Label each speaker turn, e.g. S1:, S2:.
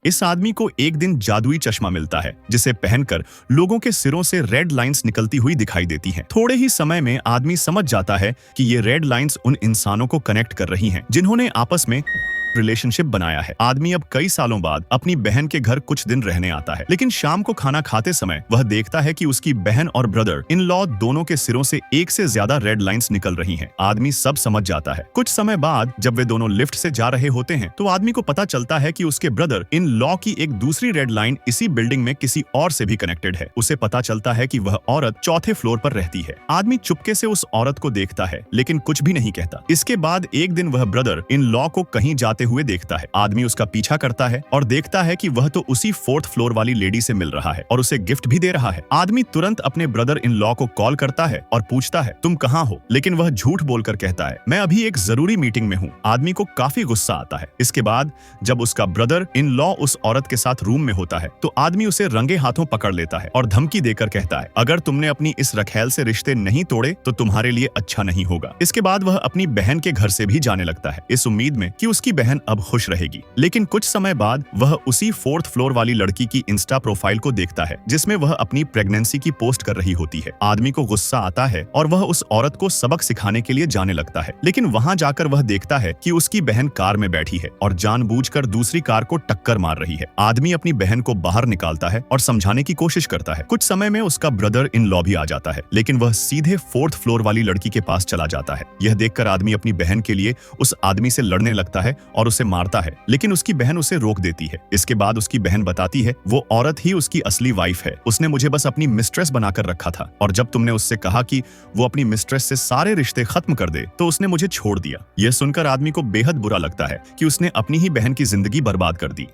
S1: इस आदमी को एक दिन जादुई चश्मा मिलता है जिसे पहनकर लोगों के सिरों से रेड लाइंस निकलती हुई दिखाई देती हैं। थोड़े ही समय में आदमी समझ जाता है कि ये रेड लाइंस उन इंसानों को कनेक्ट कर रही हैं जिन्होंने आपस में रिलेशनशिप बनाया है। आदमी अब कई सालों बाद अपनी बहन के घर कुछ दिन रहने आता है, लेकिन शाम को खाना खाते समय वह देखता है कि उसकी बहन और ब्रदर इन लॉ दोनों के सिरों से एक से ज्यादा रेड लाइंस निकल रही हैं। आदमी सब समझ जाता है। कुछ समय बाद जब वे दोनों लिफ्ट से जा रहे होते हैं तो आदमी को पता चलता है कि उसके ब्रदर इन लॉ की एक दूसरी रेड लाइन इसी बिल्डिंग में किसी और से भी कनेक्टेड है। उसे पता चलता है कि वह औरत चौथे फ्लोर पर रहती है। आदमी चुपके से उस औरत को देखता है लेकिन कुछ भी नहीं कहता। इसके बाद एक दिन वह ब्रदर इन लॉ को कहीं जाते हुए देखता है। आदमी उसका पीछा करता है और देखता है कि वह तो उसी फोर्थ फ्लोर वाली लेडी से मिल रहा है और उसे गिफ्ट भी दे रहा है। आदमी तुरंत अपने ब्रदर इन लॉ को कॉल करता है और पूछता है, तुम कहाँ हो? लेकिन वह झूठ बोलकर कहता है, मैं अभी एक जरूरी मीटिंग में हूँ। आदमी को काफी गुस्सा आता है। इसके बाद जब उसका ब्रदर इन लॉ उस औरत के साथ रूम में होता है तो आदमी उसे रंगे हाथों पकड़ लेता है और धमकी देकर कहता है, अगर तुमने अपनी इस रखैल से रिश्ते नहीं तोड़े तो तुम्हारे लिए अच्छा नहीं होगा। इसके बाद वह अपनी बहन के घर से भी जाने लगता है, इस उम्मीद में कि उसकी बहन अब खुश रहेगी। लेकिन कुछ समय बाद वह उसी फोर्थ फ्लोर वाली लड़की की इंस्टा प्रोफाइल को देखता है जिसमें वह अपनी प्रेगनेंसी की पोस्ट कर रही होती है। आदमी को गुस्सा आता है और वह उस औरत को सबक सिखाने के लिए जाने लगता है, लेकिन वहां जाकर वह देखता है कि उसकी बहन कार में बैठी है और जानबूझकर दूसरी कार को टक्कर मार रही है। आदमी अपनी बहन को बाहर निकालता है और समझाने की कोशिश करता है। कुछ समय में उसका ब्रदर इन लॉ भी आ जाता है, लेकिन वह सीधे फोर्थ फ्लोर वाली लड़की के पास चला जाता है। यह देखकर आदमी अपनी बहन के लिए उस आदमी से लड़ने लगता है और उसे मारता है, लेकिन उसकी बहन उसे रोक देती है। इसके बाद उसकी बहन बताती है, वो औरत ही उसकी असली वाइफ है। उसने मुझे बस अपनी मिस्ट्रेस बनाकर रखा था और जब तुमने उससे कहा कि वो अपनी मिस्ट्रेस से सारे रिश्ते खत्म कर दे तो उसने मुझे छोड़ दिया। यह सुनकर आदमी को बेहद बुरा लगता है कि उसने अपनी ही बहन की जिंदगी बर्बाद कर दी।